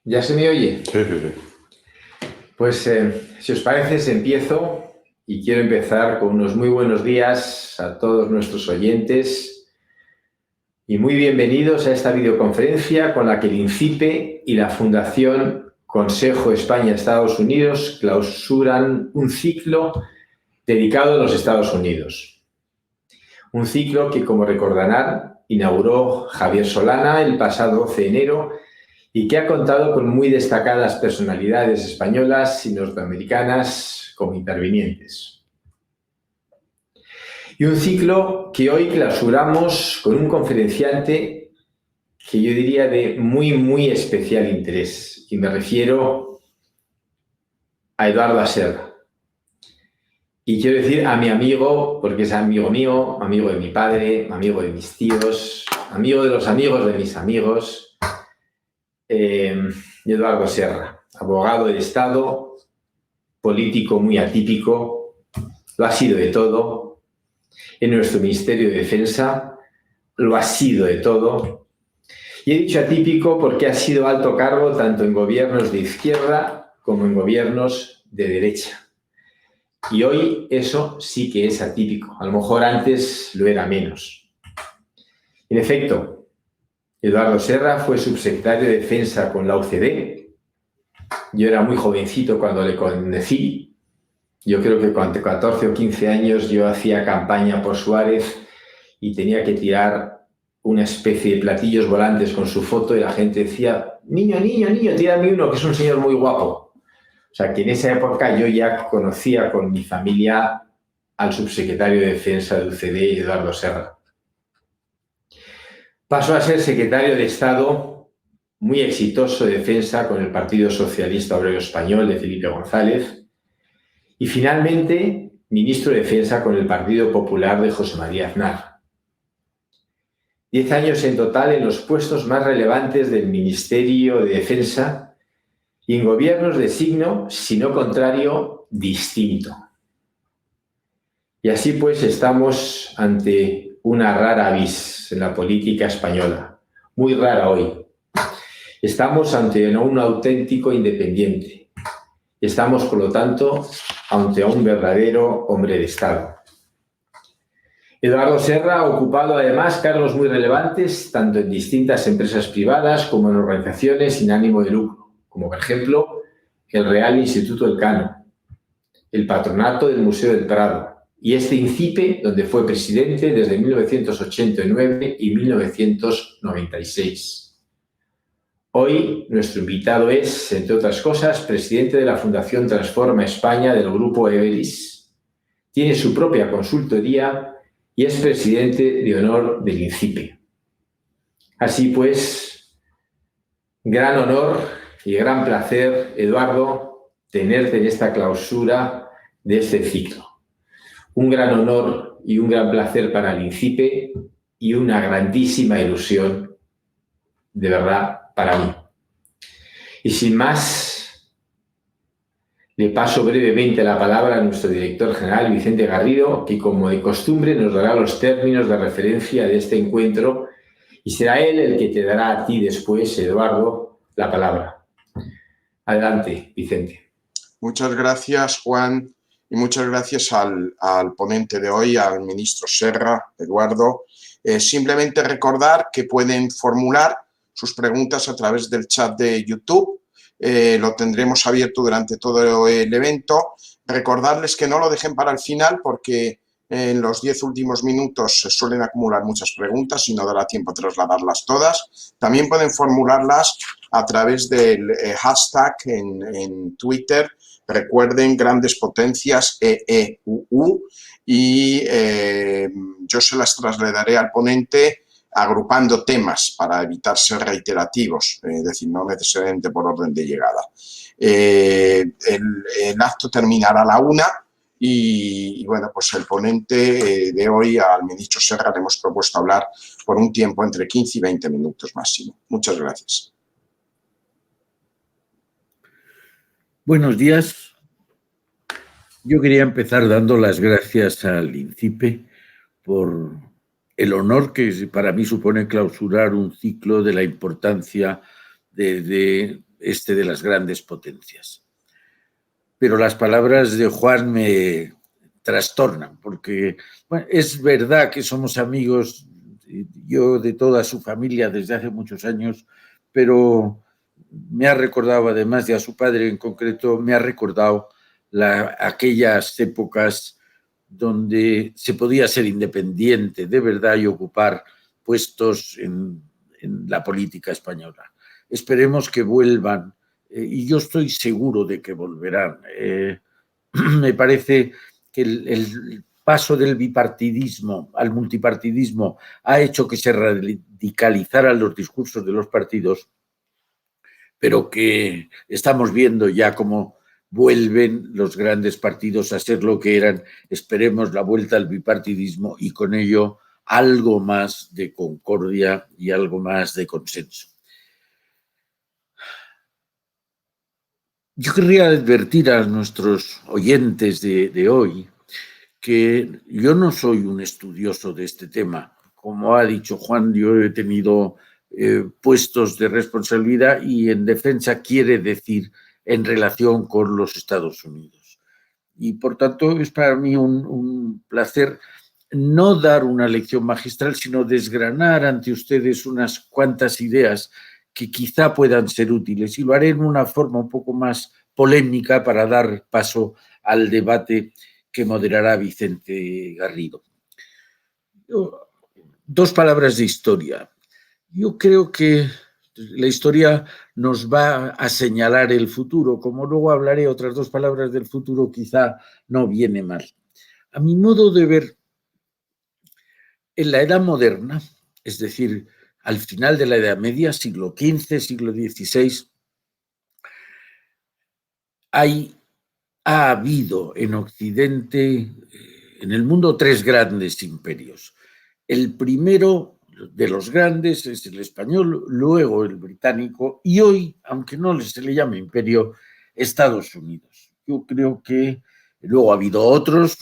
¿Ya se me oye? Sí, sí, sí. Pues si os parece, empiezo y quiero empezar con unos muy buenos días a todos nuestros oyentes y muy bienvenidos a esta videoconferencia con la que el INCIPE y la Fundación Consejo España-Estados Unidos clausuran un ciclo dedicado a los Estados Unidos. Un ciclo que, como recordarán, inauguró Javier Solana el pasado 12 de enero y que ha contado con muy destacadas personalidades españolas y norteamericanas como intervinientes. Y un ciclo que hoy clausuramos con un conferenciante que yo diría de muy especial interés, y me refiero a Eduardo Aserra. Y quiero decir a mi amigo, porque es amigo mío, amigo de mi padre, amigo de mis tíos, amigo de los amigos de mis amigos, Eduardo Aserra, abogado del Estado, político muy atípico, lo ha sido de todo. En nuestro Ministerio de Defensa lo ha sido de todo. Y he dicho atípico porque ha sido alto cargo tanto en gobiernos de izquierda como en gobiernos de derecha. Y hoy eso sí que es atípico. A lo mejor antes lo era menos. En efecto, Eduardo Serra fue subsecretario de Defensa con la UCD. Yo era muy jovencito cuando le conocí. Yo creo que con 14 o 15 años yo hacía campaña por Suárez y tenía que tirar una especie de platillos volantes con su foto y la gente decía, niño, tírame uno, que es un señor muy guapo. O sea, que en esa época yo ya conocía con mi familia al subsecretario de Defensa del UCD, Eduardo Serra. Pasó a ser secretario de Estado muy exitoso de Defensa con el Partido Socialista Obrero Español de Felipe González y finalmente ministro de Defensa con el Partido Popular de José María Aznar. 10 años en total en los puestos más relevantes del Ministerio de Defensa y en gobiernos de signo, si no contrario, distinto. Y así pues estamos ante una rara vis en la política española, muy rara hoy. Estamos ante un auténtico independiente. Estamos, por lo tanto, ante un verdadero hombre de Estado. Eduardo Serra ha ocupado además cargos muy relevantes tanto en distintas empresas privadas como en organizaciones sin ánimo de lucro, como por ejemplo el Real Instituto Elcano, el Patronato del Museo del Prado y este INCIPE, donde fue presidente desde 1989 y 1996. Hoy nuestro invitado es, entre otras cosas, presidente de la Fundación Transforma España del Grupo Everis. Tiene su propia consultoría y es presidente de honor del INCIPE. Así pues, gran honor y gran placer, Eduardo, tenerte en esta clausura de este ciclo. Un gran honor y un gran placer para el INCIPE y una grandísima ilusión, de verdad, para mí. Y sin más, le paso brevemente la palabra a nuestro director general, Vicente Garrido, que como de costumbre nos dará los términos de referencia de este encuentro y será él el que te dará a ti después, Eduardo, la palabra. Adelante, Vicente. Muchas gracias, Juan, y muchas gracias al ponente de hoy, al ministro Serra, Eduardo. Simplemente recordar que pueden formular sus preguntas a través del chat de YouTube. Lo tendremos abierto durante todo el evento. Recordarles que no lo dejen para el final porque en los 10 últimos minutos se suelen acumular muchas preguntas y no dará tiempo a trasladarlas todas. También pueden formularlas a través del hashtag en Twitter. Recuerden, Grandes Potencias EEUU, y yo se las trasladaré al ponente agrupando temas para evitar ser reiterativos, es decir, no necesariamente por orden de llegada. El acto terminará a la 1 y bueno, pues el ponente de hoy, al ministro Serra, le hemos propuesto hablar por un tiempo entre 15 y 20 minutos máximo. Muchas gracias. Buenos días. Yo quería empezar dando las gracias al INCIPE por el honor que para mí supone clausurar un ciclo de la importancia de este de las grandes potencias. Pero las palabras de Juan me trastornan, porque bueno, es verdad que somos amigos, yo de toda su familia desde hace muchos años, pero me ha recordado, además de a su padre en concreto, me ha recordado aquellas épocas donde se podía ser independiente de verdad y ocupar puestos en la política española. Esperemos que vuelvan, y yo estoy seguro de que volverán. Me parece que el paso del bipartidismo al multipartidismo ha hecho que se radicalizaran los discursos de los partidos, pero que estamos viendo ya cómo vuelven los grandes partidos a ser lo que eran. Esperemos la vuelta al bipartidismo y con ello algo más de concordia y algo más de consenso. Yo querría advertir a nuestros oyentes de hoy que yo no soy un estudioso de este tema. Como ha dicho Juan, yo he tenido puestos de responsabilidad y en defensa quiere decir en relación con los Estados Unidos. Y por tanto es para mí un placer no dar una lección magistral, sino desgranar ante ustedes unas cuantas ideas que quizá puedan ser útiles, y lo haré en una forma un poco más polémica para dar paso al debate que moderará Vicente Garrido. Dos palabras de historia. Yo creo que la historia nos va a señalar el futuro. Como luego hablaré otras dos palabras del futuro, quizá no viene mal. A mi modo de ver, en la Edad Moderna, es decir, al final de la Edad Media, siglo XV, siglo XVI, ha habido en Occidente, en el mundo, tres grandes imperios. El primero de los grandes es el español, luego el británico y hoy, aunque no se le llame imperio, Estados Unidos. Yo creo que luego ha habido otros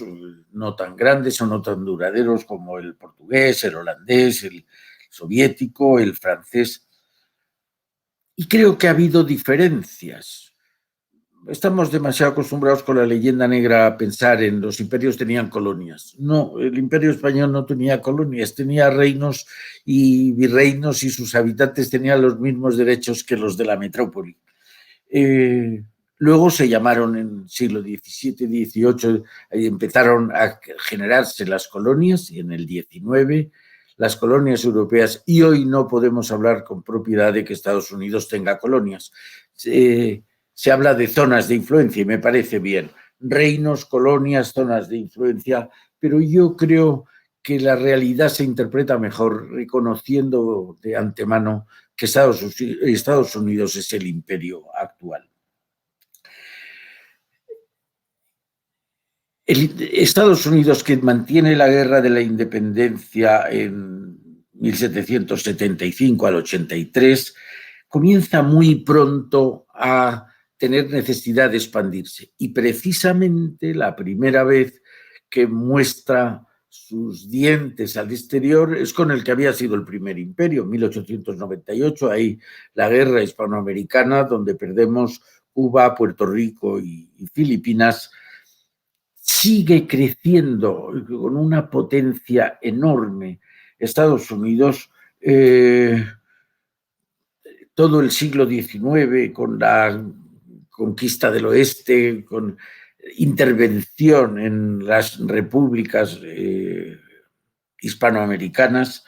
no tan grandes o no tan duraderos como el portugués, el holandés, el soviético, el francés. Y creo que ha habido diferencias. Estamos demasiado acostumbrados con la leyenda negra a pensar en los imperios tenían colonias. No, el imperio español no tenía colonias, tenía reinos y virreinos y sus habitantes tenían los mismos derechos que los de la metrópoli. Luego se llamaron en siglo XVII, XVIII, empezaron a generarse las colonias y en el XIX las colonias europeas, y hoy no podemos hablar con propiedad de que Estados Unidos tenga colonias. Se habla de zonas de influencia y me parece bien. Reinos, colonias, zonas de influencia, pero yo creo que la realidad se interpreta mejor reconociendo de antemano que Estados Unidos es el imperio actual. Estados Unidos, que mantiene la guerra de la independencia en 1775 al 83, comienza muy pronto a tener necesidad de expandirse. Y precisamente la primera vez que muestra sus dientes al exterior es con el que había sido el primer imperio, 1898, ahí la guerra hispanoamericana, donde perdemos Cuba, Puerto Rico y Filipinas. Sigue creciendo con una potencia enorme Estados Unidos, todo el siglo XIX, con la conquista del oeste, con intervención en las repúblicas hispanoamericanas,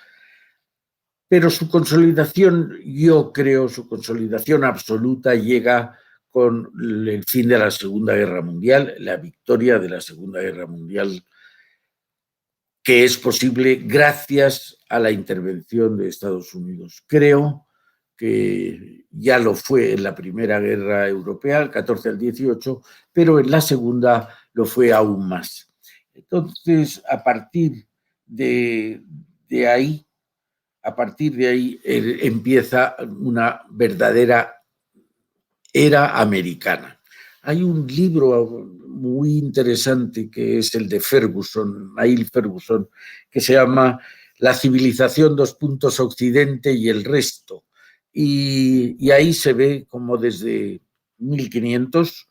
pero su consolidación, yo creo, su consolidación absoluta llega con el fin de la Segunda Guerra Mundial, la victoria de la Segunda Guerra Mundial, que es posible gracias a la intervención de Estados Unidos. Creo que ya lo fue en la Primera Guerra Europea, el 14 al 18, pero en la Segunda lo fue aún más. Entonces, a partir de ahí empieza una verdadera era americana. Hay un libro muy interesante que es el de Ferguson, Neil Ferguson, que se llama La civilización, Occidente y el resto, y ahí se ve como desde 1500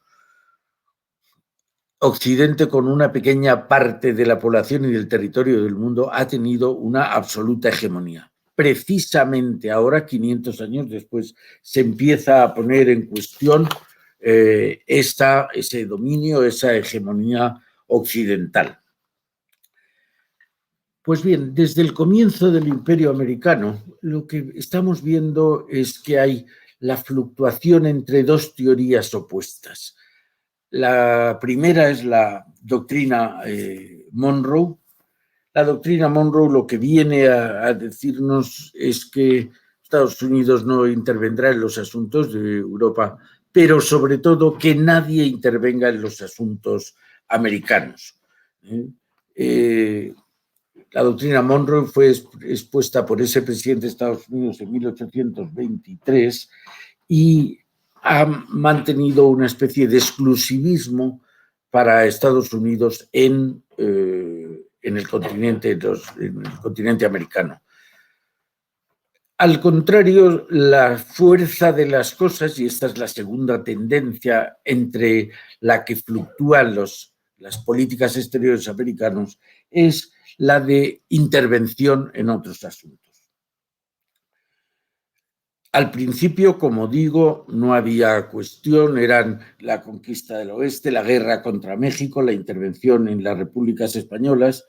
Occidente, con una pequeña parte de la población y del territorio del mundo, ha tenido una absoluta hegemonía. Precisamente ahora, 500 años después, se empieza a poner en cuestión ese dominio, esa hegemonía occidental. Pues bien, desde el comienzo del Imperio Americano, lo que estamos viendo es que hay la fluctuación entre dos teorías opuestas. La primera es la doctrina Monroe. La doctrina Monroe lo que viene a decirnos es que Estados Unidos no intervendrá en los asuntos de Europa, pero sobre todo que nadie intervenga en los asuntos americanos. La doctrina Monroe fue expuesta por ese presidente de Estados Unidos en 1823 y ha mantenido una especie de exclusivismo para Estados Unidos en el continente americano. Al contrario, la fuerza de las cosas, y esta es la segunda tendencia entre la que fluctúan las políticas exteriores americanos, es la de intervención en otros asuntos. Al principio, como digo, no había cuestión, eran la conquista del oeste, la guerra contra México, la intervención en las repúblicas españolas,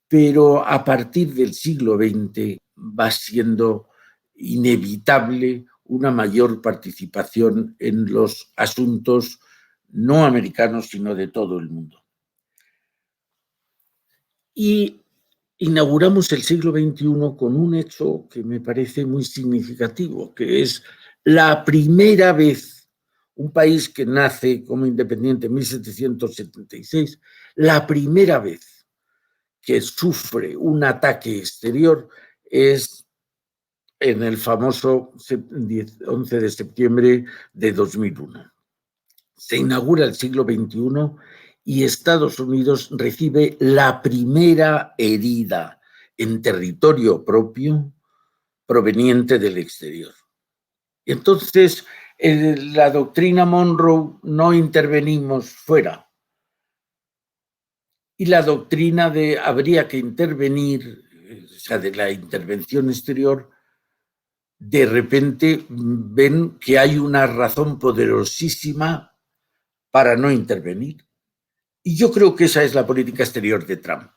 pero a partir del siglo XX va siendo inevitable una mayor participación en los asuntos no americanos, sino de todo el mundo. Y inauguramos el siglo XXI con un hecho que me parece muy significativo, que es la primera vez, un país que nace como independiente en 1776, la primera vez que sufre un ataque exterior es en el famoso 11 de septiembre de 2001. Se inaugura el siglo XXI y Estados Unidos recibe la primera herida en territorio propio proveniente del exterior. Entonces, la doctrina Monroe, no intervenimos fuera. Y la doctrina de habría que intervenir, o sea, de la intervención exterior, de repente ven que hay una razón poderosísima para no intervenir. Y yo creo que esa es la política exterior de Trump.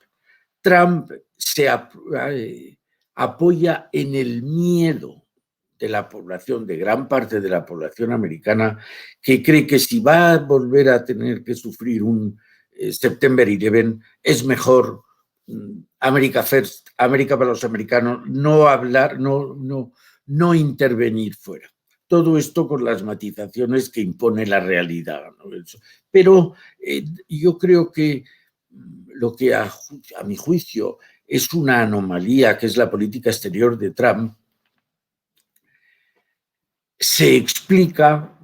Trump se apoya en el miedo de la población, de gran parte de la población americana, que cree que si va a volver a tener que sufrir un September 11, es mejor America First, América para los americanos, no hablar, no intervenir fuera. Todo esto con las matizaciones que impone la realidad, ¿no? Pero yo creo que lo que a mi juicio es una anomalía, que es la política exterior de Trump, se explica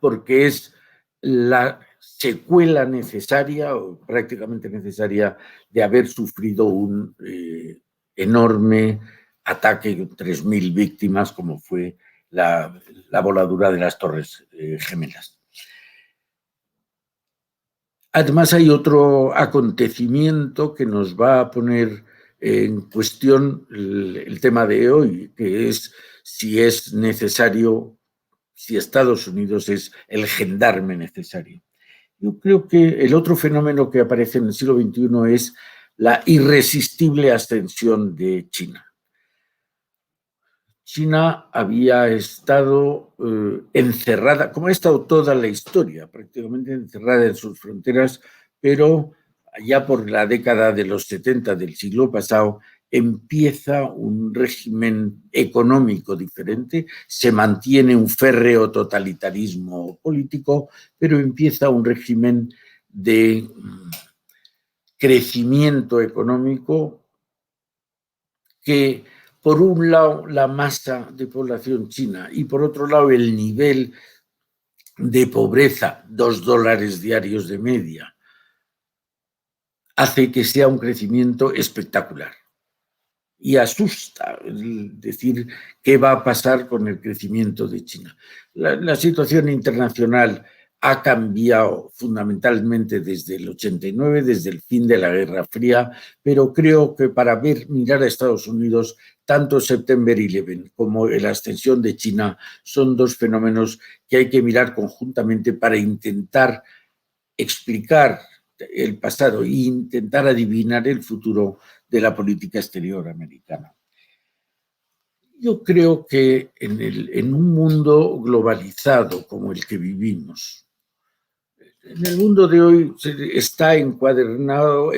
porque es la secuela necesaria o prácticamente necesaria de haber sufrido un enorme ataque, 3.000 víctimas, como fue la voladura de las Torres Gemelas. Además, hay otro acontecimiento que nos va a poner en cuestión el tema de hoy, que es si es necesario, si Estados Unidos es el gendarme necesario. Yo creo que el otro fenómeno que aparece en el siglo XXI es la irresistible ascensión de China. China había estado encerrada, como ha estado toda la historia, prácticamente encerrada en sus fronteras, pero allá por la década de los 70 del siglo pasado empieza un régimen económico diferente, se mantiene un férreo totalitarismo político, pero empieza un régimen de crecimiento económico que, por un lado, la masa de población china y, por otro lado, el nivel de pobreza, $2 diarios de media, hace que sea un crecimiento espectacular. y asusta decir qué va a pasar con el crecimiento de China. La situación internacional ha cambiado fundamentalmente desde el 89, desde el fin de la Guerra Fría, pero creo que para mirar a Estados Unidos, tanto September 11 como la ascensión de China son dos fenómenos que hay que mirar conjuntamente para intentar explicar el pasado e intentar adivinar el futuro de la política exterior americana. Yo creo que en un mundo globalizado como el que vivimos, en el mundo de hoy está encuadrado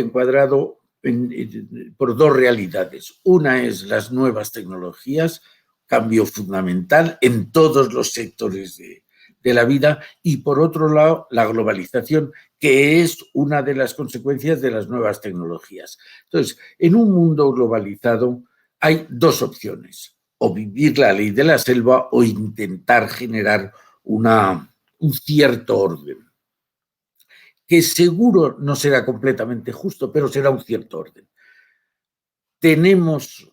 por dos realidades. Una es las nuevas tecnologías, cambio fundamental en todos los sectores de la vida, y por otro lado la globalización, que es una de las consecuencias de las nuevas tecnologías. Entonces, en un mundo globalizado hay dos opciones: o vivir la ley de la selva o intentar generar un cierto orden, que seguro no será completamente justo, pero será un cierto orden. ¿Tenemos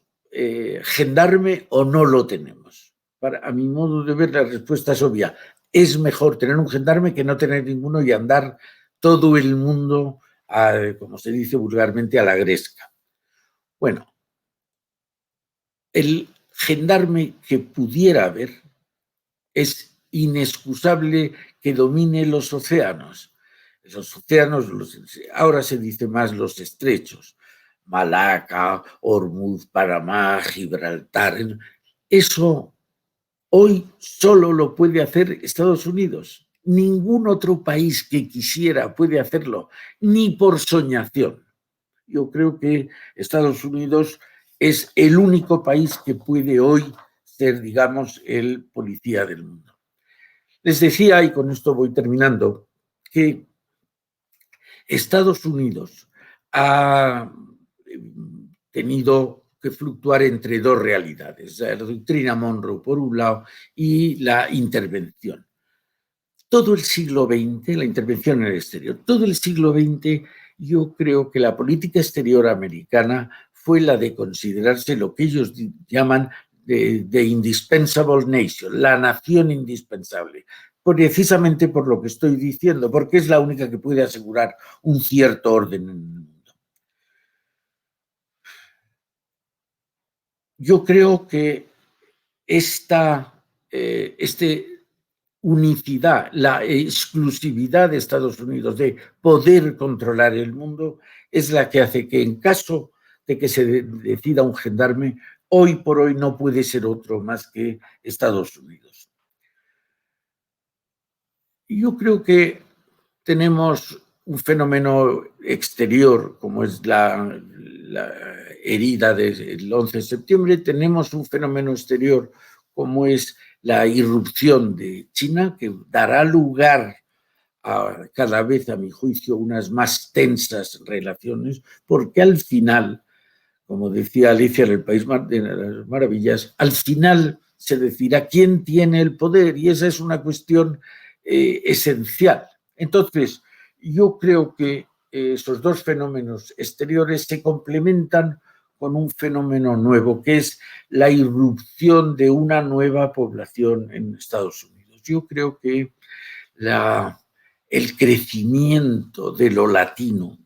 gendarme o no lo tenemos? A mi modo de ver, la respuesta es obvia. Es mejor tener un gendarme que no tener ninguno y andar todo el mundo, como se dice vulgarmente, a la gresca. Bueno, el gendarme que pudiera haber es inexcusable que domine los océanos. Los océanos, ahora se dice más los estrechos, Malaca, Hormuz, Panamá, Gibraltar. Eso hoy solo lo puede hacer Estados Unidos. Ningún otro país que quisiera puede hacerlo, ni por soñación. Yo creo que Estados Unidos es el único país que puede hoy ser, digamos, el policía del mundo. Les decía, y con esto voy terminando, que Estados Unidos ha tenido que fluctuar entre dos realidades, la doctrina Monroe por un lado y la intervención. Todo el siglo XX, la intervención en el exterior, todo el siglo XX, yo creo que la política exterior americana fue la de considerarse lo que ellos llaman the indispensable nation, la nación indispensable. Precisamente por lo que estoy diciendo, porque es la única que puede asegurar un cierto orden en el mundo. Yo creo que esta unicidad, la exclusividad de Estados Unidos de poder controlar el mundo es la que hace que, en caso de que se decida un gendarme, hoy por hoy no puede ser otro más que Estados Unidos. Yo creo que tenemos un fenómeno exterior, como es la herida del 11 de septiembre, tenemos un fenómeno exterior como es la irrupción de China, que dará lugar a cada vez, a mi juicio, unas más tensas relaciones, porque al final, como decía Alicia en el País de las Maravillas, al final se decidirá quién tiene el poder, y esa es una cuestión esencial. Entonces, yo creo que esos dos fenómenos exteriores se complementan con un fenómeno nuevo, que es la irrupción de una nueva población en Estados Unidos. Yo creo que el crecimiento de lo latino,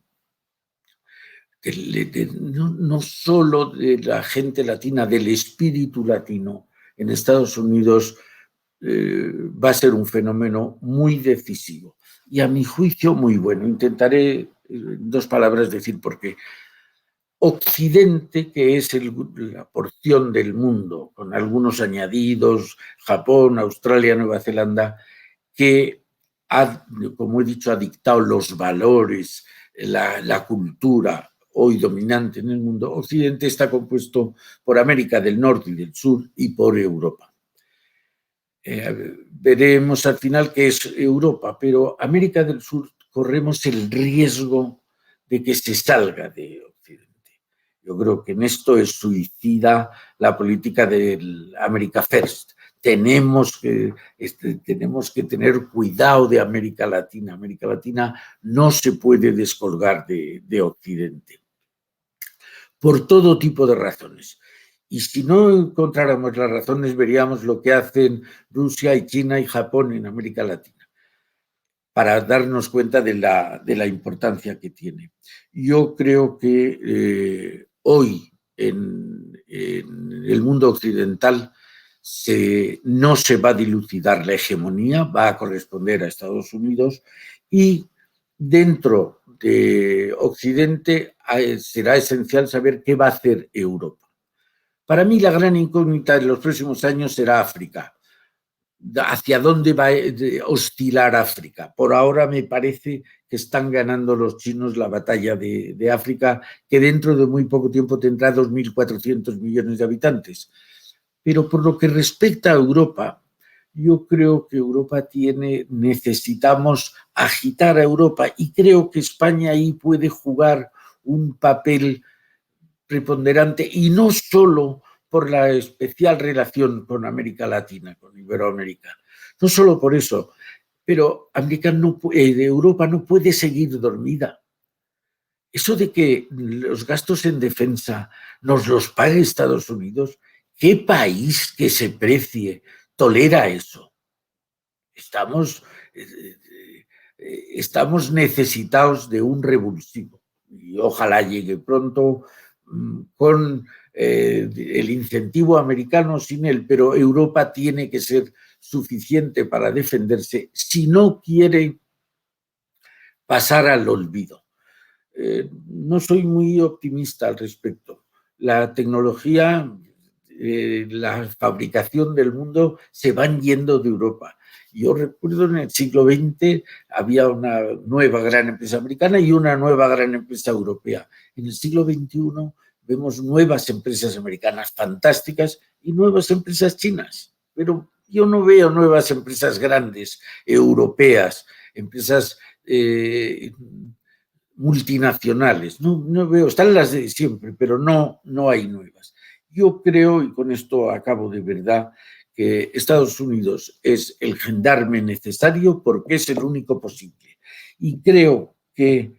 no solo de la gente latina, del espíritu latino en Estados Unidos, va a ser un fenómeno muy decisivo y, a mi juicio, muy bueno. Intentaré en dos palabras decir por qué. Occidente, que es la porción del mundo, con algunos añadidos, Japón, Australia, Nueva Zelanda, que como he dicho, ha dictado los valores, la cultura hoy dominante en el mundo. Occidente está compuesto por América del Norte y del Sur y por Europa. Veremos al final qué es Europa, pero América del Sur corremos el riesgo de que se salga de Occidente. Yo creo que en esto es suicida la política del America First. Tenemos que tener cuidado de América Latina. América Latina no se puede descolgar de Occidente. por todo tipo de razones. Y si no encontráramos las razones, veríamos lo que hacen Rusia y China y Japón en América Latina, para darnos cuenta de la importancia que tiene. Yo creo que hoy en el mundo occidental no se va a dilucidar la hegemonía, va a corresponder a Estados Unidos, y dentro de Occidente será esencial saber qué va a hacer Europa. Para mí la gran incógnita de los próximos años será África. ¿Hacia dónde va a oscilar África? Por ahora me parece que están ganando los chinos la batalla de África, que dentro de muy poco tiempo tendrá 2.400 millones de habitantes. Pero por lo que respecta a Europa, yo creo que necesitamos agitar a Europa, y creo que España ahí puede jugar un papel preponderante, y no solo por la especial relación con América Latina, con Iberoamérica. No solo por eso, pero Europa no puede seguir dormida. Eso de que los gastos en defensa nos los pague Estados Unidos, ¿qué país que se precie tolera eso? Estamos necesitados de un revulsivo, y ojalá llegue pronto, con el incentivo americano, sin él, pero Europa tiene que ser suficiente para defenderse si no quiere pasar al olvido. No soy muy optimista al respecto. La tecnología, la fabricación del mundo se van yendo de Europa. Yo recuerdo en el siglo XX había una nueva gran empresa americana y una nueva gran empresa europea. En el siglo XXI vemos nuevas empresas americanas fantásticas y nuevas empresas chinas, pero yo no veo nuevas empresas grandes, europeas, empresas multinacionales. No veo, están las de siempre, pero no hay nuevas. Yo creo, y con esto acabo de verdad, que Estados Unidos es el gendarme necesario porque es el único posible. Y creo que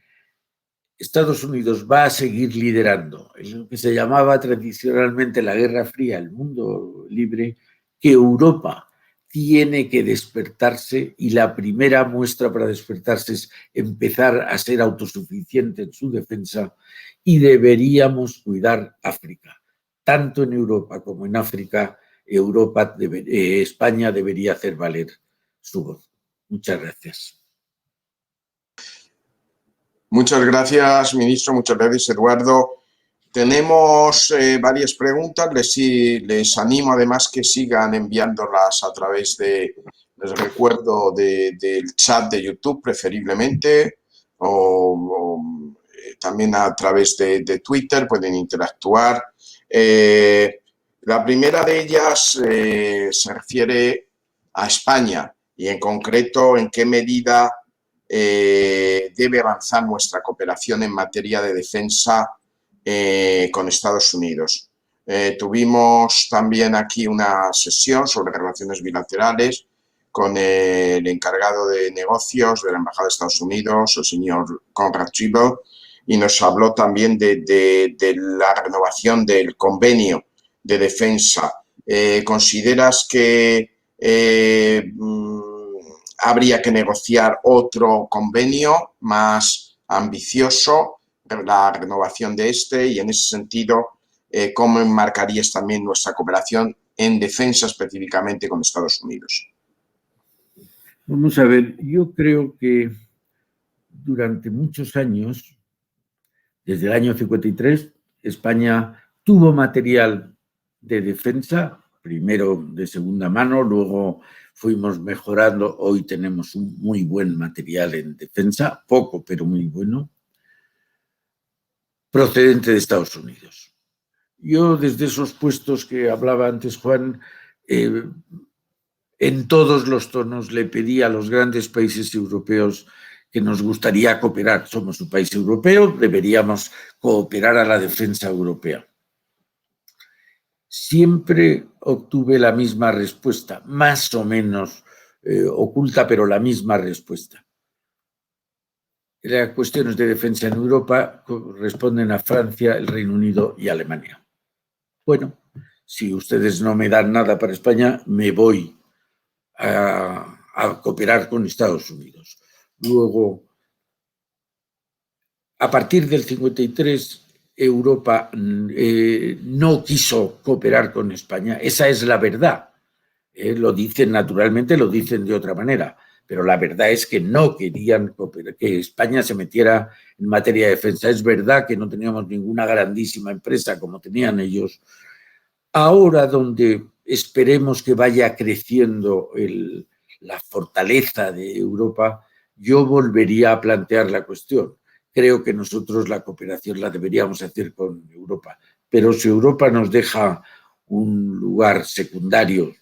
Estados Unidos va a seguir liderando en lo que se llamaba tradicionalmente la Guerra Fría, el mundo libre, que Europa tiene que despertarse, y la primera muestra para despertarse es empezar a ser autosuficiente en su defensa, y deberíamos cuidar África. Tanto en Europa como en África, España debería hacer valer su voz. Muchas gracias. Muchas gracias, ministro. Muchas gracias, Eduardo. Tenemos varias preguntas. Les animo además que sigan enviándolas a través les recuerdo, del chat de YouTube preferiblemente, o también a través de Twitter pueden interactuar. La primera de ellas se refiere a España y en concreto en qué medida debe avanzar nuestra cooperación en materia de defensa con Estados Unidos. Tuvimos también aquí una sesión sobre relaciones bilaterales con el encargado de negocios de la Embajada de Estados Unidos, el señor Conrad Tribble, y nos habló también de la renovación del convenio de defensa. ¿Consideras que habría que negociar otro convenio más ambicioso, la renovación de este, y en ese sentido, cómo enmarcarías también nuestra cooperación en defensa específicamente con Estados Unidos? Vamos a ver, yo creo que durante muchos años, desde el año 53, España tuvo material de defensa, primero de segunda mano, luego fuimos mejorando, hoy tenemos un muy buen material en defensa, poco pero muy bueno, procedente de Estados Unidos. Yo desde esos puestos que hablaba antes Juan, en todos los tonos le pedí a los grandes países europeos que nos gustaría cooperar. Somos un país europeo, deberíamos cooperar a la defensa europea. Siempre obtuve la misma respuesta, más o menos oculta, pero la misma respuesta. las cuestiones de defensa en Europa corresponden a Francia, el Reino Unido y Alemania. Bueno, si ustedes no me dan nada para España, me voy a cooperar con Estados Unidos. Luego, a partir del 53, Europa no quiso cooperar con España. Esa es la verdad. Lo dicen naturalmente, lo dicen de otra manera, pero la verdad es que no querían que España se metiera en materia de defensa. Es verdad que no teníamos ninguna grandísima empresa como tenían ellos. Ahora, donde esperemos que vaya creciendo la fortaleza de Europa, yo volvería a plantear la cuestión. Creo que nosotros la cooperación la deberíamos hacer con Europa, pero si Europa nos deja un lugar secundario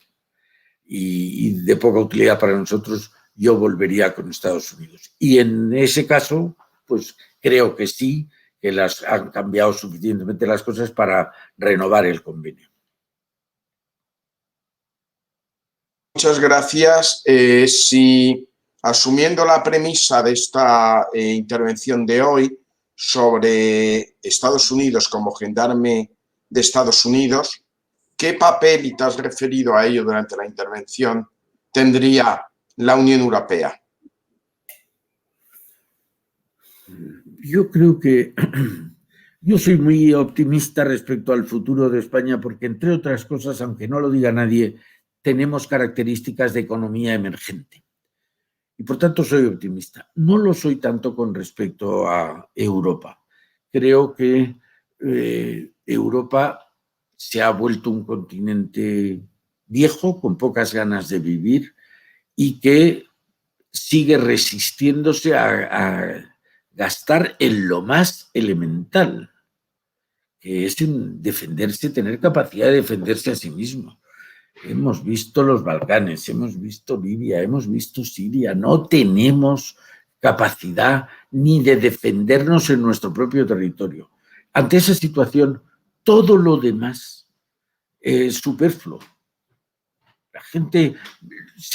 y de poca utilidad para nosotros, yo volvería con Estados Unidos. Y en ese caso, pues creo que sí, que las han cambiado suficientemente las cosas para renovar el convenio. Muchas gracias. Si asumiendo la premisa de esta intervención de hoy sobre Estados Unidos como gendarme de Estados Unidos, ¿qué papel, y te has referido a ello durante la intervención, tendría la Unión Europea? Yo creo que yo soy muy optimista respecto al futuro de España porque, entre otras cosas, aunque no lo diga nadie, tenemos características de economía emergente. Y por tanto soy optimista. No lo soy tanto con respecto a Europa. Creo que Europa se ha vuelto un continente viejo, con pocas ganas de vivir y que sigue resistiéndose a gastar en lo más elemental, que es en defenderse, tener capacidad de defenderse a sí mismo. Hemos visto los Balcanes, hemos visto Libia, hemos visto Siria. No tenemos capacidad ni de defendernos en nuestro propio territorio. Ante esa situación, todo lo demás es superfluo. La gente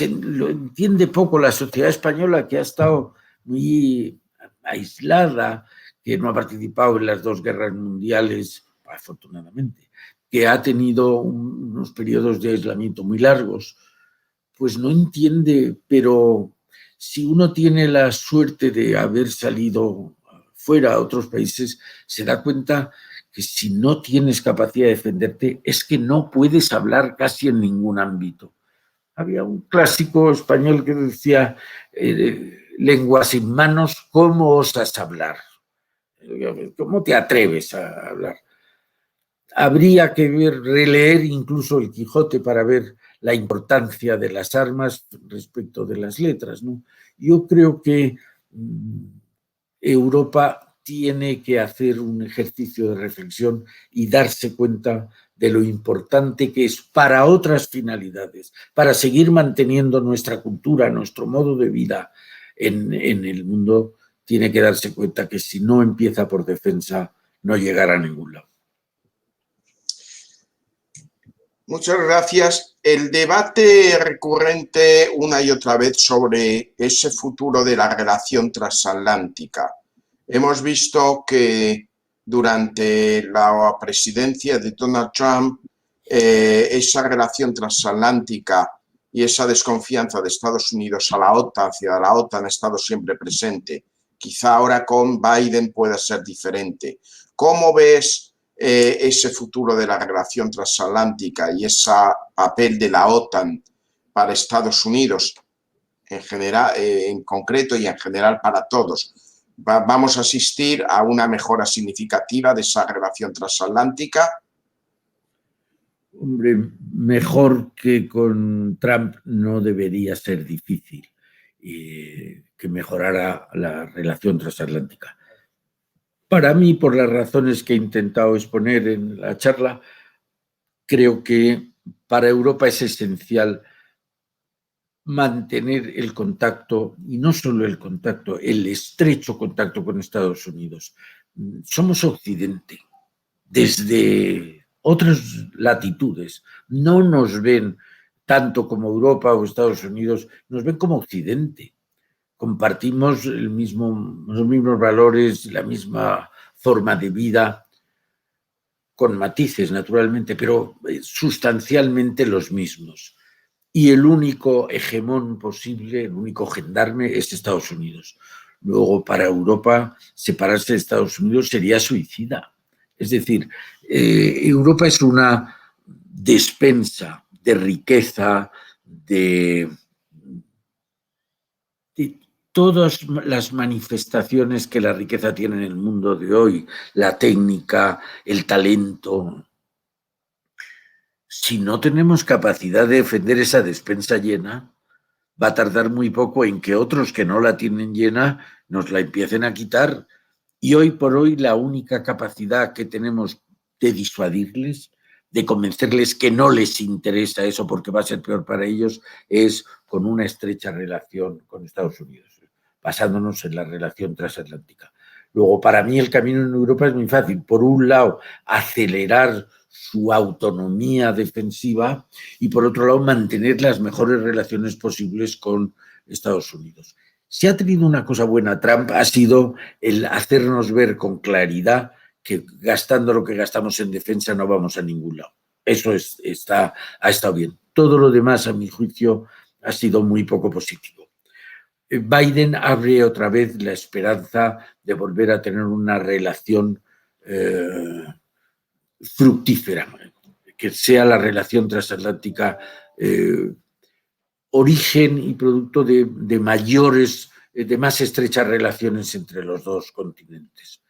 lo entiende poco. La sociedad española, que ha estado muy aislada, que no ha participado en las 2 guerras mundiales, afortunadamente, que ha tenido unos periodos de aislamiento muy largos, pues no entiende, pero si uno tiene la suerte de haber salido fuera a otros países, se da cuenta que si no tienes capacidad de defenderte, es que no puedes hablar casi en ningún ámbito. Había un clásico español que decía, lengua sin manos, ¿cómo osas hablar? ¿Cómo te atreves a hablar? Habría que releer incluso el Quijote para ver la importancia de las armas respecto de las letras, ¿no? Yo creo que Europa tiene que hacer un ejercicio de reflexión y darse cuenta de lo importante que es para otras finalidades, para seguir manteniendo nuestra cultura, nuestro modo de vida en el mundo. Tiene que darse cuenta que si no empieza por defensa, no llegará a ningún lado. Muchas gracias. El debate recurrente una y otra vez sobre ese futuro de la relación transatlántica. Hemos visto que durante la presidencia de Donald Trump, esa relación transatlántica y esa desconfianza de Estados Unidos a la OTAN, hacia la OTAN, ha estado siempre presente. Quizá ahora con Biden pueda ser diferente. ¿Cómo ves ese futuro de la relación transatlántica y ese papel de la OTAN para Estados Unidos en general, en concreto y en general para todos? ¿Vamos a asistir a una mejora significativa de esa relación transatlántica? Hombre, mejor que con Trump no debería ser difícil que mejorara la relación transatlántica. Para mí, por las razones que he intentado exponer en la charla, creo que para Europa es esencial mantener el contacto, y no solo el contacto, el estrecho contacto con Estados Unidos. Somos Occidente. Desde otras latitudes no nos ven tanto como Europa o Estados Unidos, nos ven como Occidente, compartimos los mismos valores, la misma forma de vida, con matices, naturalmente, pero sustancialmente los mismos. Y el único hegemón posible, el único gendarme es Estados Unidos. Luego, para Europa, separarse de Estados Unidos sería suicida. Es decir, Europa es una despensa de riqueza, de todas las manifestaciones que la riqueza tiene en el mundo de hoy, la técnica, el talento. Si no tenemos capacidad de defender esa despensa llena, va a tardar muy poco en que otros que no la tienen llena nos la empiecen a quitar. Y hoy por hoy la única capacidad que tenemos de disuadirles, de convencerles que no les interesa eso porque va a ser peor para ellos, es con una estrecha relación con Estados Unidos, basándonos en la relación transatlántica. Luego, para mí el camino en Europa es muy fácil. Por un lado, acelerar su autonomía defensiva y, por otro lado, mantener las mejores relaciones posibles con Estados Unidos. Si ha tenido una cosa buena Trump, ha sido el hacernos ver con claridad que gastando lo que gastamos en defensa no vamos a ningún lado. Eso ha estado bien. Todo lo demás, a mi juicio, ha sido muy poco positivo. Biden abre otra vez la esperanza de volver a tener una relación fructífera, que sea la relación transatlántica origen y producto de más estrechas relaciones entre los dos continentes.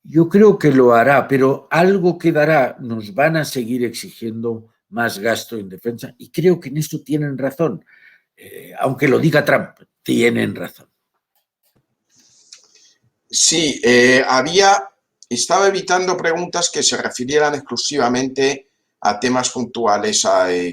Yo creo que lo hará, pero algo quedará. Nos van a seguir exigiendo más gasto en defensa y creo que en esto tienen razón. Aunque lo diga Trump, tienen razón. Sí, estaba evitando preguntas que se refirieran exclusivamente a temas puntuales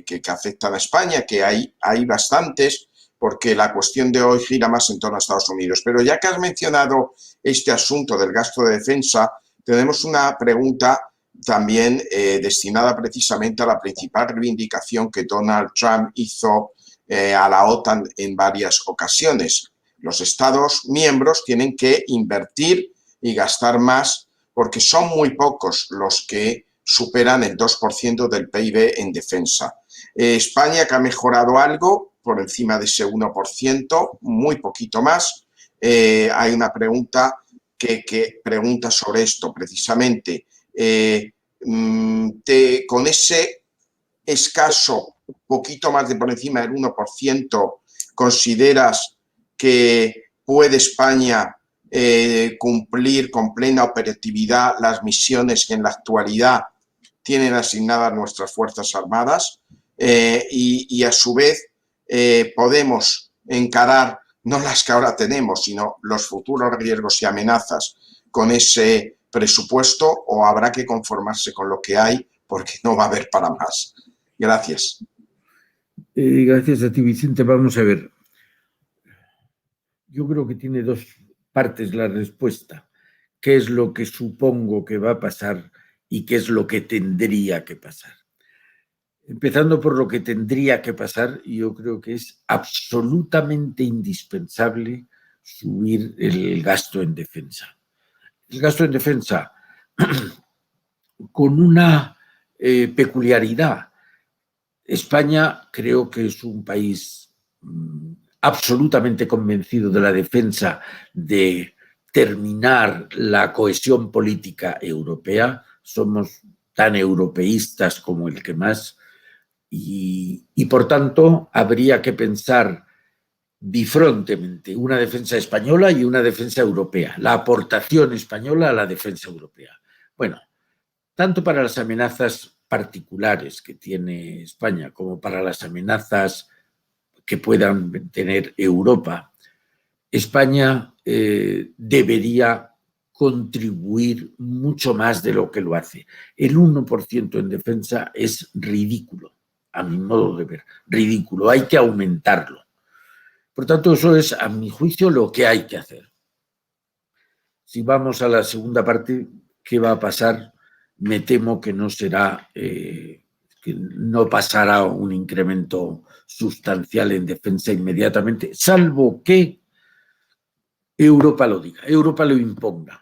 que afectan a España, que hay bastantes, porque la cuestión de hoy gira más en torno a Estados Unidos. Pero ya que has mencionado este asunto del gasto de defensa, tenemos una pregunta también destinada precisamente a la principal reivindicación que Donald Trump hizo a la OTAN en varias ocasiones. Los Estados miembros tienen que invertir y gastar más porque son muy pocos los que superan el 2% del PIB en defensa. España, que ha mejorado algo por encima de ese 1%, muy poquito más. Hay una pregunta que pregunta sobre esto precisamente. Con ese escaso, poquito más de por encima del 1%, ¿consideras que puede España cumplir con plena operatividad las misiones que en la actualidad tienen asignadas nuestras Fuerzas Armadas? Y a su vez podemos encarar no las que ahora tenemos, sino los futuros riesgos y amenazas con ese presupuesto, o habrá que conformarse con lo que hay porque no va a haber para más. Gracias. Gracias a ti, Vicente. Vamos a ver. Yo creo que tiene dos partes la respuesta. ¿Qué es lo que supongo que va a pasar y qué es lo que tendría que pasar? Empezando por lo que tendría que pasar, yo creo que es absolutamente indispensable subir el gasto en defensa. El gasto en defensa con una peculiaridad. España creo que es un país absolutamente convencido de la defensa, de terminar la cohesión política europea. Somos tan europeístas como el que más. Y por tanto, habría que pensar bifrontemente una defensa española y una defensa europea, la aportación española a la defensa europea. Bueno, tanto para las amenazas particulares que tiene España como para las amenazas que puedan tener Europa, España debería contribuir mucho más de lo que lo hace. El 1% en defensa es ridículo. A mi modo de ver, ridículo, hay que aumentarlo. Por tanto, eso es, a mi juicio, lo que hay que hacer. Si vamos a la segunda parte, ¿qué va a pasar? Me temo que no será que no pasará un incremento sustancial en defensa inmediatamente, salvo que Europa lo diga, Europa lo imponga.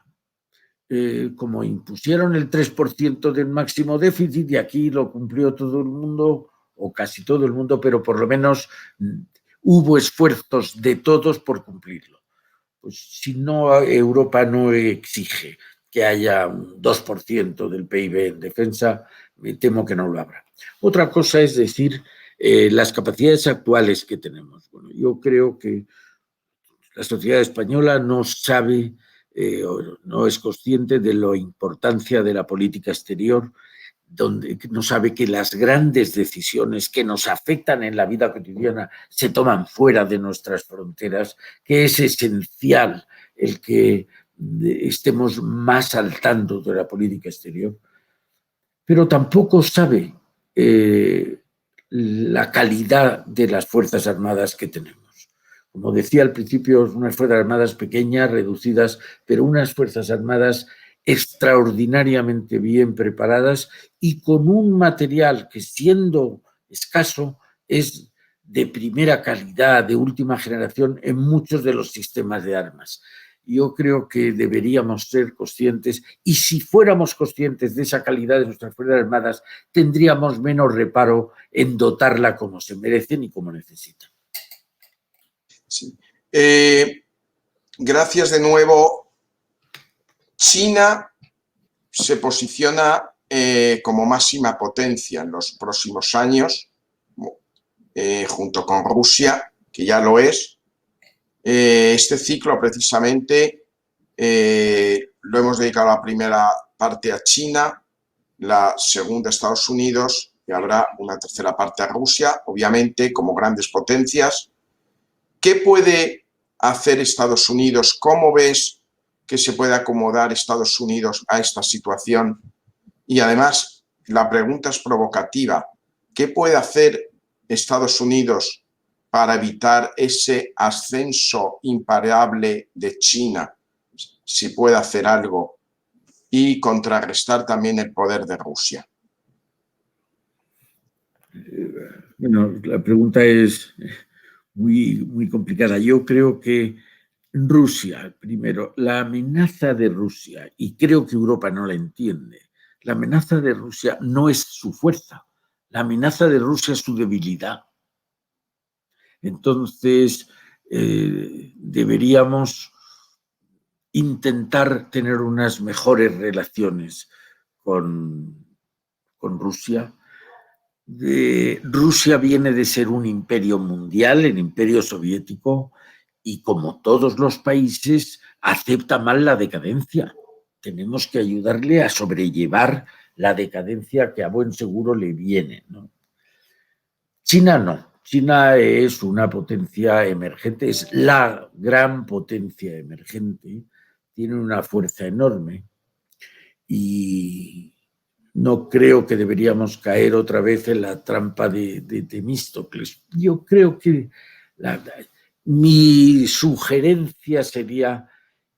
Como impusieron el 3% del máximo déficit, y aquí lo cumplió todo el mundo, o casi todo el mundo, pero por lo menos hubo esfuerzos de todos por cumplirlo. Pues si no, Europa no exige que haya un 2% del PIB en defensa, me temo que no lo habrá. Otra cosa es decir, las capacidades actuales que tenemos. Bueno, yo creo que la sociedad española no sabe, no es consciente de la importancia de la política exterior, donde no sabe que las grandes decisiones que nos afectan en la vida cotidiana se toman fuera de nuestras fronteras, que es esencial el que estemos más al tanto de la política exterior, pero tampoco sabe la calidad de las Fuerzas Armadas que tenemos. Como decía al principio, unas Fuerzas Armadas pequeñas, reducidas, pero unas Fuerzas Armadas extraordinariamente bien preparadas y con un material que, siendo escaso, es de primera calidad, de última generación en muchos de los sistemas de armas. Yo creo que deberíamos ser conscientes, y si fuéramos conscientes de esa calidad de nuestras Fuerzas Armadas, tendríamos menos reparo en dotarla como se merecen y como necesitan. Sí. Gracias de nuevo. China se posiciona como máxima potencia en los próximos años, junto con Rusia, que ya lo es. Este ciclo precisamente lo hemos dedicado a la primera parte a China, la segunda a Estados Unidos, y habrá una tercera parte a Rusia, obviamente como grandes potencias. ¿Qué puede hacer Estados Unidos? ¿Cómo ves que se puede acomodar Estados Unidos a esta situación? Y además, la pregunta es provocativa. ¿Qué puede hacer Estados Unidos para evitar ese ascenso imparable de China, si puede hacer algo, y contrarrestar también el poder de Rusia? Bueno, la pregunta es muy complicada. Yo creo que Rusia, primero, la amenaza de Rusia, y creo que Europa no la entiende, la amenaza de Rusia no es su fuerza, la amenaza de Rusia es su debilidad. Entonces, deberíamos intentar tener unas mejores relaciones con Rusia. Rusia viene de ser un imperio mundial, el imperio soviético, y como todos los países acepta mal la decadencia. Tenemos que ayudarle a sobrellevar la decadencia que a buen seguro le viene, ¿no? China no. China es una potencia emergente, es la gran potencia emergente, tiene una fuerza enorme y no creo que deberíamos caer otra vez en la trampa de Temístocles. Yo creo que mi sugerencia sería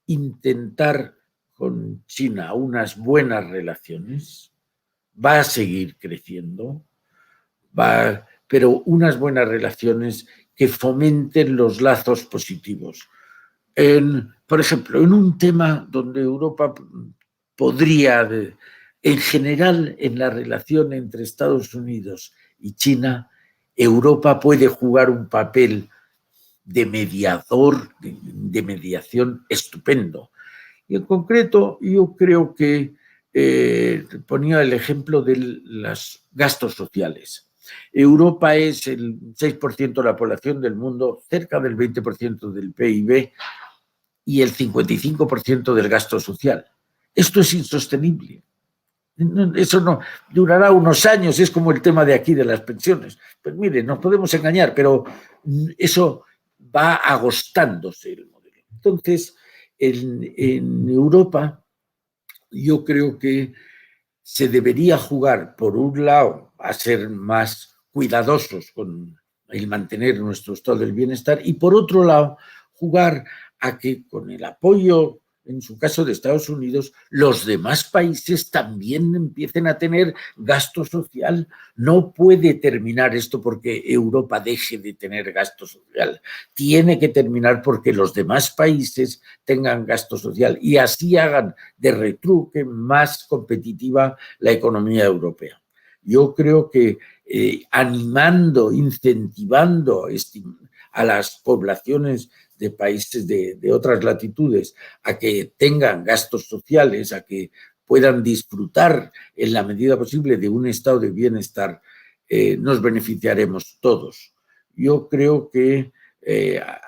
intentar con China unas buenas relaciones. Va a seguir creciendo, pero unas buenas relaciones que fomenten los lazos positivos. Por ejemplo, en un tema donde Europa podría, en general, en la relación entre Estados Unidos y China, Europa puede jugar un papel de mediador, de mediación estupendo. Y en concreto, yo creo que ponía el ejemplo de los gastos sociales. Europa es el 6% de la población del mundo, cerca del 20% del PIB y el 55% del gasto social. Esto es insostenible. Eso no durará unos años, es como el tema de aquí de las pensiones. Pues mire, nos podemos engañar, pero eso va agostándose el modelo. Entonces, en Europa, yo creo que se debería jugar, por un lado, a ser más cuidadosos con el mantener nuestro estado del bienestar y, por otro lado, jugar a que con el apoyo en su caso de Estados Unidos, los demás países también empiecen a tener gasto social. No puede terminar esto porque Europa deje de tener gasto social. Tiene que terminar porque los demás países tengan gasto social y así hagan de retruque más competitiva la economía europea. Yo creo que animando, incentivando a las poblaciones de países de otras latitudes a que tengan gastos sociales, a que puedan disfrutar en la medida posible de un estado de bienestar, nos beneficiaremos todos. Yo creo que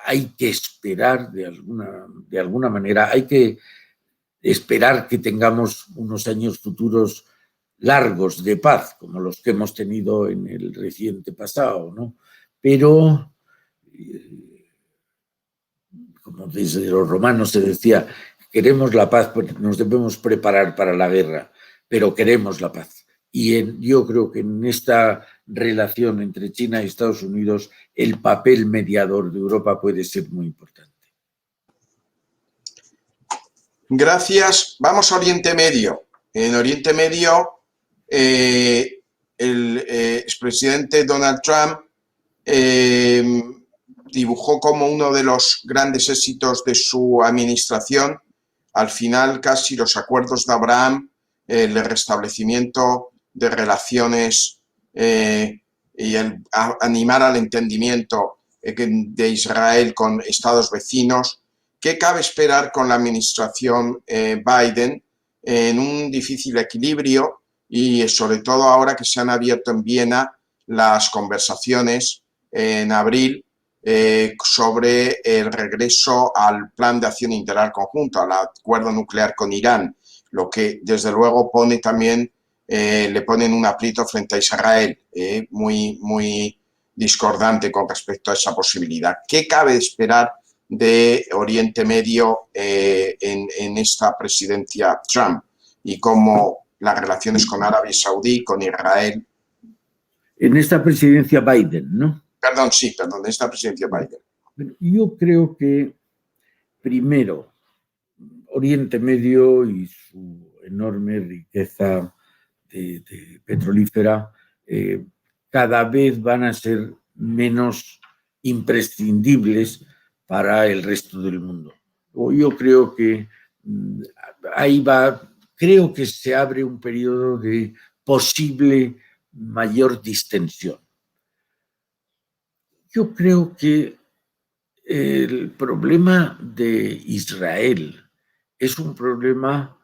hay que esperar de alguna manera, hay que esperar que tengamos unos años futuros largos de paz, como los que hemos tenido en el reciente pasado, ¿no? Pero como desde los romanos se decía, queremos la paz, pues nos debemos preparar para la guerra, pero queremos la paz. Y yo creo que en esta relación entre China y Estados Unidos, el papel mediador de Europa puede ser muy importante. Gracias. Vamos a Oriente Medio. En Oriente Medio, el expresidente Donald Trump dibujó como uno de los grandes éxitos de su administración, al final casi los acuerdos de Abraham, el restablecimiento de relaciones y el animar al entendimiento de Israel con estados vecinos. ¿Qué cabe esperar con la administración Biden en un difícil equilibrio y sobre todo ahora que se han abierto en Viena las conversaciones en abril sobre el regreso al plan de acción integral conjunto, al acuerdo nuclear con Irán, lo que desde luego pone también, le pone en un aprieto frente a Israel, muy discordante con respecto a esa posibilidad. ¿Qué cabe esperar de Oriente Medio en esta presidencia Trump y cómo las relaciones con Arabia Saudí, con Israel? En esta presidencia Biden, ¿no? Perdón, en esta presidencia Biden. Yo creo que, primero, Oriente Medio y su enorme riqueza de petrolífera cada vez van a ser menos imprescindibles para el resto del mundo. Yo creo que creo que se abre un periodo de posible mayor distensión. Yo creo que el problema de Israel es un problema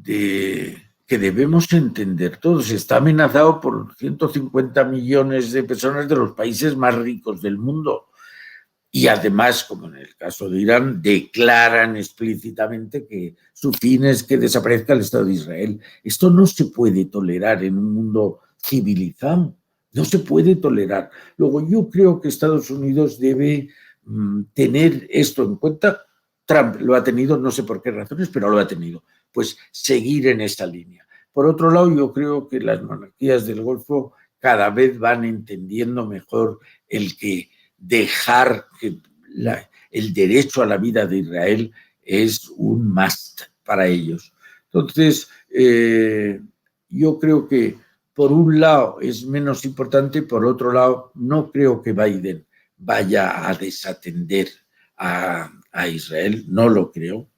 que debemos entender todos. Está amenazado por 150 millones de personas de los países más ricos del mundo. Y además, como en el caso de Irán, declaran explícitamente que su fin es que desaparezca el Estado de Israel. Esto no se puede tolerar en un mundo civilizado. No se puede tolerar. Luego, yo creo que Estados Unidos debe tener esto en cuenta. Trump lo ha tenido, no sé por qué razones, pero lo ha tenido. Pues seguir en esta línea. Por otro lado, yo creo que las monarquías del Golfo cada vez van entendiendo mejor el que dejar que el derecho a la vida de Israel es un must para ellos. Entonces, yo creo que por un lado es menos importante, por otro lado no creo que Biden vaya a desatender a Israel, no lo creo.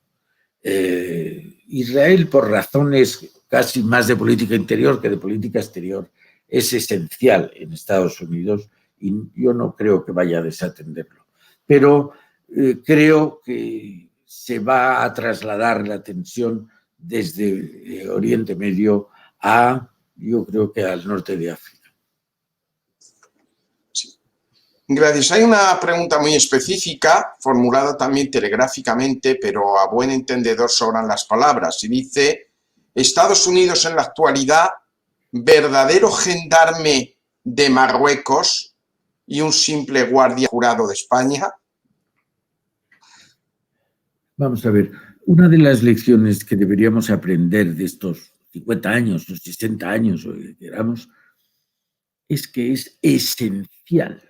Israel, por razones casi más de política interior que de política exterior, es esencial en Estados Unidos y yo no creo que vaya a desatenderlo. Pero creo que se va a trasladar la tensión desde Oriente Medio yo creo que al norte de África. Sí. Gracias. Hay una pregunta muy específica, formulada también telegráficamente, pero a buen entendedor sobran las palabras. Y dice, ¿Estados Unidos en la actualidad, verdadero gendarme de Marruecos y un simple guardia jurado de España? Vamos a ver, una de las lecciones que deberíamos aprender de estos 50 años o 60 años, o que queramos, es que es esencial,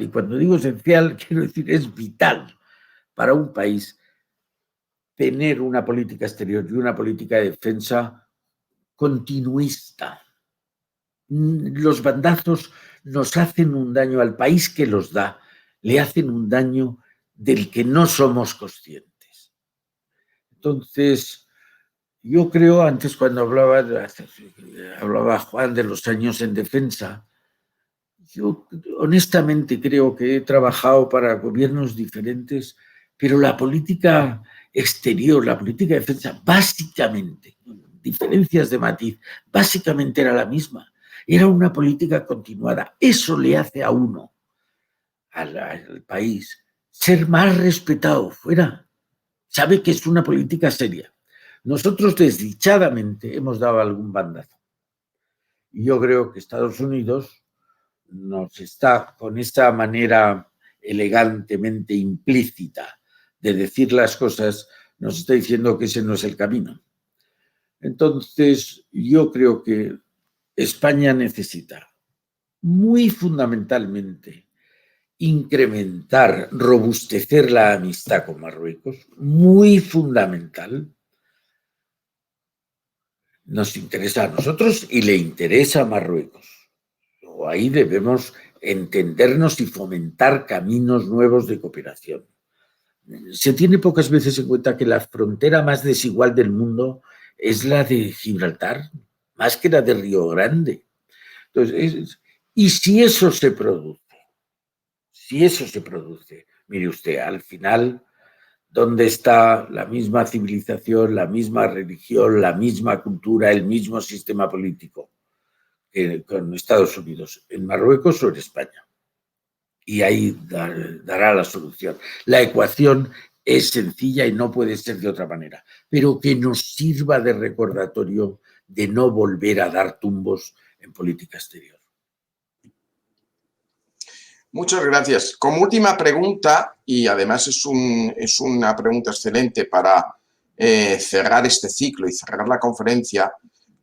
y cuando digo esencial quiero decir es vital para un país tener una política exterior y una política de defensa continuista. Los bandazos nos hacen un daño al país que los da, le hacen un daño del que no somos conscientes. Entonces, yo creo, antes cuando hablaba Juan de los años en defensa, yo honestamente creo que he trabajado para gobiernos diferentes, pero la política exterior, la política de defensa, básicamente, diferencias de matiz, básicamente era la misma. Era una política continuada. Eso le hace a uno, al país, ser más respetado fuera. Sabe que es una política seria. Nosotros desdichadamente hemos dado algún bandazo. Y yo creo que Estados Unidos nos está, con esta manera elegantemente implícita de decir las cosas, nos está diciendo que ese no es el camino. Entonces, yo creo que España necesita muy fundamentalmente incrementar, robustecer la amistad con Marruecos, muy fundamental. Nos interesa a nosotros y le interesa a Marruecos. Ahí debemos entendernos y fomentar caminos nuevos de cooperación. Se tiene pocas veces en cuenta que la frontera más desigual del mundo es la de Gibraltar, más que la de Río Grande. Entonces, y si eso se produce, mire usted, al final, ¿dónde está la misma civilización, la misma religión, la misma cultura, el mismo sistema político que con Estados Unidos? ¿En Marruecos o en España? Y ahí dará la solución. La ecuación es sencilla y no puede ser de otra manera, pero que nos sirva de recordatorio de no volver a dar tumbos en política exterior. Muchas gracias. Como última pregunta, y además es una pregunta excelente para cerrar este ciclo y cerrar la conferencia,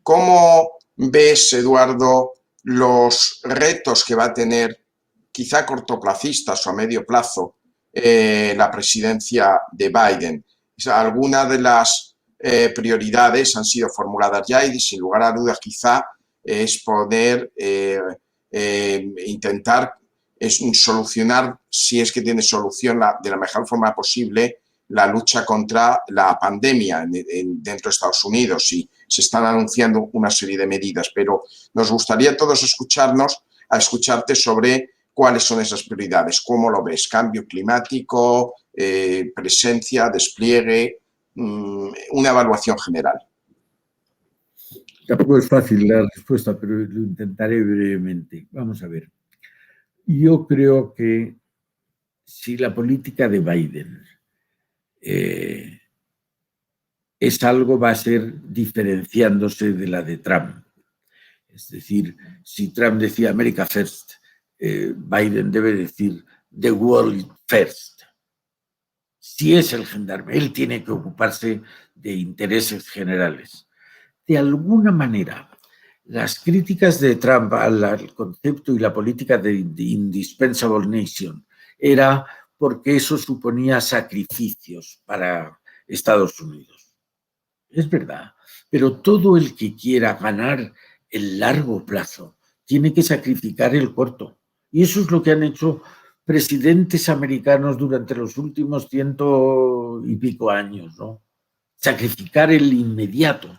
¿cómo ves, Eduardo, los retos que va a tener, quizá cortoplacistas o a medio plazo, la presidencia de Biden? Algunas de las prioridades han sido formuladas ya y, sin lugar a dudas, quizá es poder intentar solucionar, si es que tiene solución de la mejor forma posible, la lucha contra la pandemia dentro de Estados Unidos, y se están anunciando una serie de medidas, pero nos gustaría a todos escucharte sobre cuáles son esas prioridades, cómo lo ves, cambio climático, presencia, despliegue, una evaluación general. Tampoco es fácil la respuesta, pero lo intentaré brevemente. Vamos a ver. Yo creo que si la política de Biden es algo, va a ser diferenciándose de la de Trump. Es decir, si Trump decía America First, Biden debe decir The World First. Si es el gendarme, él tiene que ocuparse de intereses generales. De alguna manera, las críticas de Trump al concepto y la política de Indispensable Nation era porque eso suponía sacrificios para Estados Unidos. Es verdad, pero todo el que quiera ganar el largo plazo tiene que sacrificar el corto. Y eso es lo que han hecho presidentes americanos durante los últimos 100 y pico años, ¿no? Sacrificar el inmediato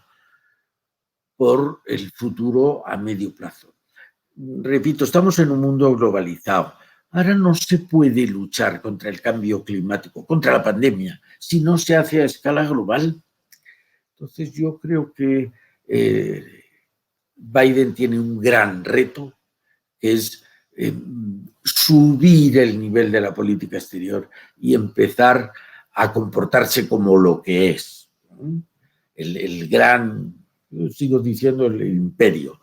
por el futuro a medio plazo. Repito, estamos en un mundo globalizado. Ahora no se puede luchar contra el cambio climático, contra la pandemia, si no se hace a escala global. Entonces yo creo que Biden tiene un gran reto, que es subir el nivel de la política exterior y empezar a comportarse como lo que es. El gran, sigo diciendo, el imperio.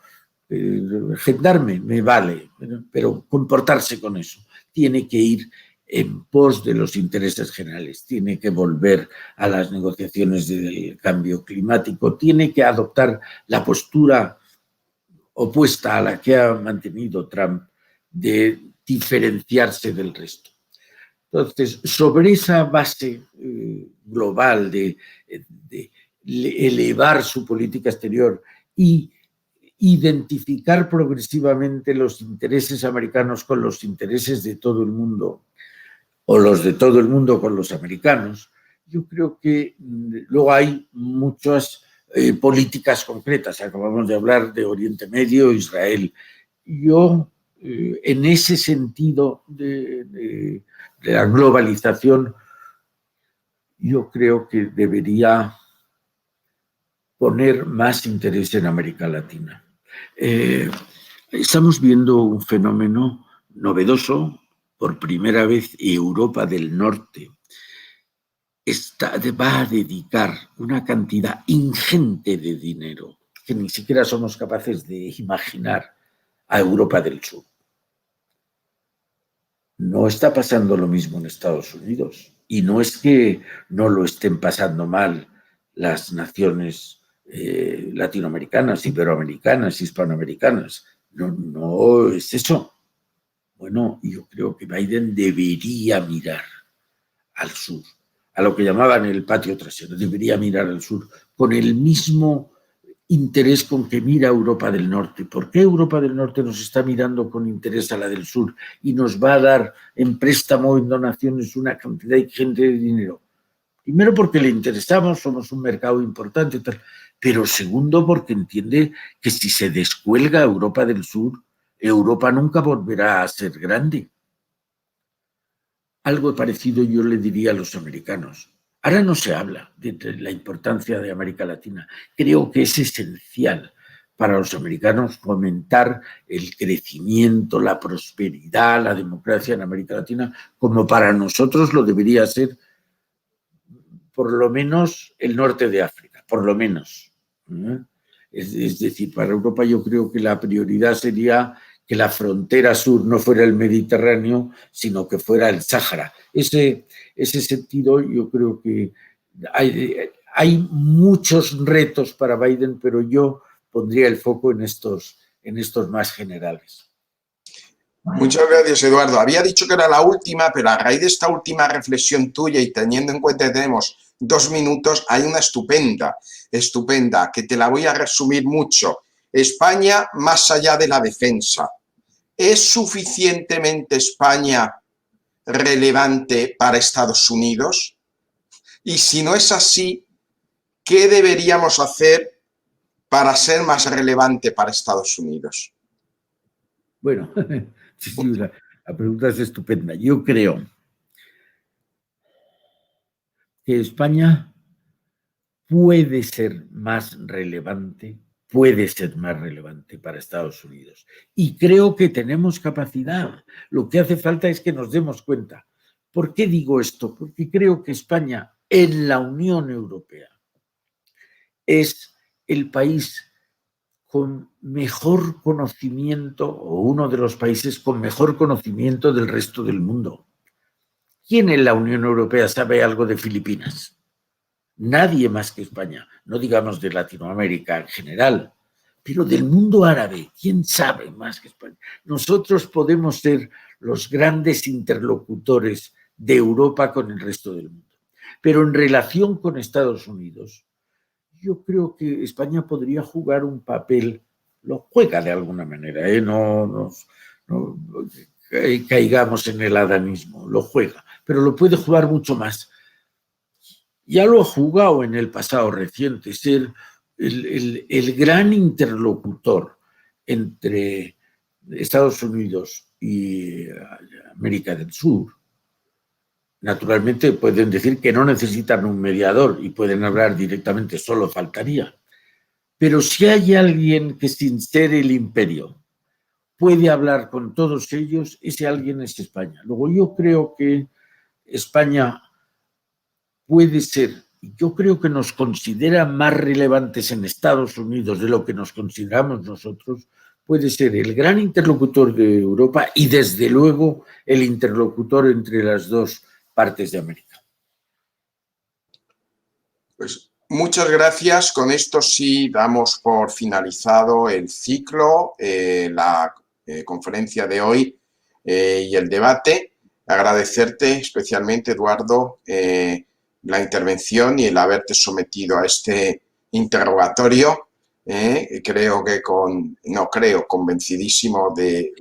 Gendarme me vale, pero comportarse con eso. Tiene que ir en pos de los intereses generales, tiene que volver a las negociaciones del cambio climático, tiene que adoptar la postura opuesta a la que ha mantenido Trump de diferenciarse del resto. Entonces, sobre esa base global de elevar su política exterior y identificar progresivamente los intereses americanos con los intereses de todo el mundo, o los de todo el mundo con los americanos, yo creo que luego hay muchas políticas concretas. Acabamos de hablar de Oriente Medio, Israel. Yo, en ese sentido de la globalización, yo creo que debería poner más interés en América Latina. Estamos viendo un fenómeno novedoso. Por primera vez, Europa del Norte va a dedicar una cantidad ingente de dinero que ni siquiera somos capaces de imaginar a Europa del Sur. No está pasando lo mismo en Estados Unidos, y no es que no lo estén pasando mal las naciones latinoamericanas, iberoamericanas, hispanoamericanas. No es eso. Bueno, yo creo que Biden debería mirar al sur, a lo que llamaban el patio trasero, debería mirar al sur con el mismo interés con que mira Europa del Norte. ¿Por qué Europa del Norte nos está mirando con interés a la del sur y nos va a dar en préstamo, en donaciones, una cantidad ingente de dinero? Primero, porque le interesamos, somos un mercado importante, tal, pero segundo, porque entiende que si se descuelga Europa del Sur, Europa nunca volverá a ser grande. Algo parecido yo le diría a los americanos. Ahora no se habla de la importancia de América Latina. Creo que es esencial para los americanos fomentar el crecimiento, la prosperidad, la democracia en América Latina, como para nosotros lo debería ser por lo menos el norte de África, por lo menos. Es decir, para Europa yo creo que la prioridad sería que la frontera sur no fuera el Mediterráneo, sino que fuera el Sáhara. Ese sentido yo creo que hay muchos retos para Biden, pero yo pondría el foco en estos más generales. Muchas gracias, Eduardo. Había dicho que era la última, pero a raíz de esta última reflexión tuya y teniendo en cuenta que tenemos 2 minutos, hay una estupenda, que te la voy a resumir mucho. España, más allá de la defensa, ¿es suficientemente España relevante para Estados Unidos? Y si no es así, ¿qué deberíamos hacer para ser más relevante para Estados Unidos? Bueno, sí, la pregunta es estupenda. Yo creo que España puede ser más relevante para Estados Unidos. Y creo que tenemos capacidad. Lo que hace falta es que nos demos cuenta. ¿Por qué digo esto? Porque creo que España en la Unión Europea es el país con mejor conocimiento, o uno de los países con mejor conocimiento del resto del mundo. ¿Quién en la Unión Europea sabe algo de Filipinas? Nadie más que España, no digamos de Latinoamérica en general, pero del mundo árabe, ¿quién sabe más que España? Nosotros podemos ser los grandes interlocutores de Europa con el resto del mundo. Pero en relación con Estados Unidos, yo creo que España podría jugar un papel, lo juega de alguna manera, no caigamos en el adanismo, lo juega, pero lo puede jugar mucho más. Ya lo ha jugado en el pasado reciente, ser el gran interlocutor entre Estados Unidos y América del Sur. Naturalmente pueden decir que no necesitan un mediador y pueden hablar directamente, solo faltaría. Pero si hay alguien que sin ser el imperio puede hablar con todos ellos, ese alguien es España. Luego yo creo que España puede ser, yo creo que nos considera más relevantes en Estados Unidos de lo que nos consideramos nosotros, puede ser el gran interlocutor de Europa y desde luego el interlocutor entre las dos partes de América. Pues muchas gracias. Con esto sí damos por finalizado el ciclo, la conferencia de hoy y el debate. agradecerte especialmente, Eduardo, la intervención y el haberte sometido a este interrogatorio. Convencidísimo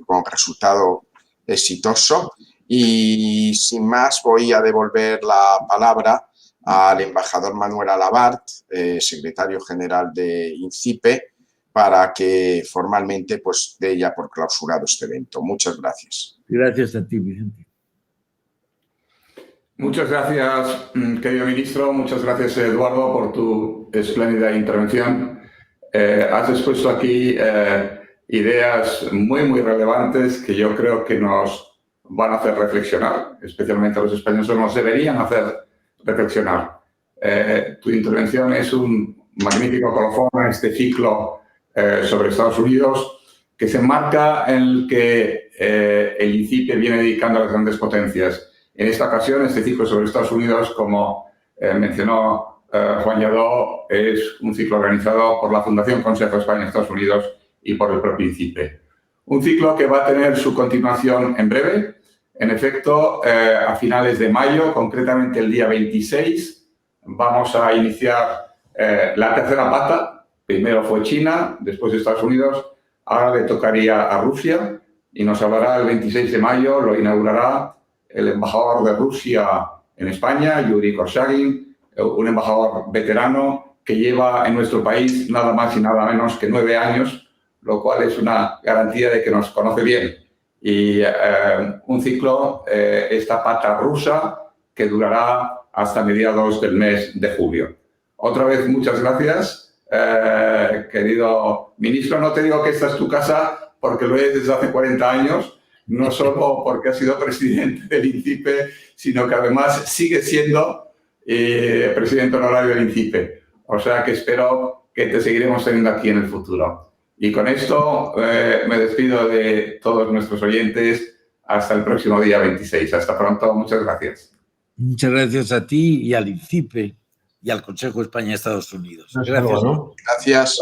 con resultado exitoso. Y sin más voy a devolver la palabra al embajador Manuel Alabart, secretario general de INCIPE, para que formalmente pues dé ya por clausurado este evento. Muchas gracias. Gracias a ti, Vicente. Muchas gracias, querido ministro. Muchas gracias, Eduardo, por tu espléndida intervención. Has expuesto aquí ideas muy relevantes que yo creo que nos van a hacer reflexionar, especialmente a los españoles, nos deberían hacer reflexionar. Tu intervención es un magnífico colofón en este ciclo sobre Estados Unidos, que se enmarca en el que el INCIPE viene dedicando a las grandes potencias. En esta ocasión, este ciclo sobre Estados Unidos, como mencionó Juan Lladó, es un ciclo organizado por la Fundación Consejo España-Estados Unidos y por el propio INCIPE. Un ciclo que va a tener su continuación en breve. En efecto, a finales de mayo, concretamente el día 26, vamos a iniciar la tercera pata. Primero fue China, después Estados Unidos, ahora le tocaría a Rusia y nos hablará el 26 de mayo, lo inaugurará el embajador de Rusia en España, Yuri Korchagin, un embajador veterano que lleva en nuestro país nada más y nada menos que 9 años, lo cual es una garantía de que nos conoce bien. Y un ciclo, esta pata rusa, que durará hasta mediados del mes de julio. Otra vez, muchas gracias, querido ministro. No te digo que esta es tu casa, porque lo es desde hace 40 años, no solo porque has sido presidente del INCIPE, sino que además sigue siendo presidente honorario del INCIPE. O sea que espero que te seguiremos teniendo aquí en el futuro. Y con esto me despido de todos nuestros oyentes hasta el próximo día 26. Hasta pronto. Muchas gracias. Muchas gracias a ti y al INCIPE y al Consejo España-Estados Unidos. Gracias. Gracias.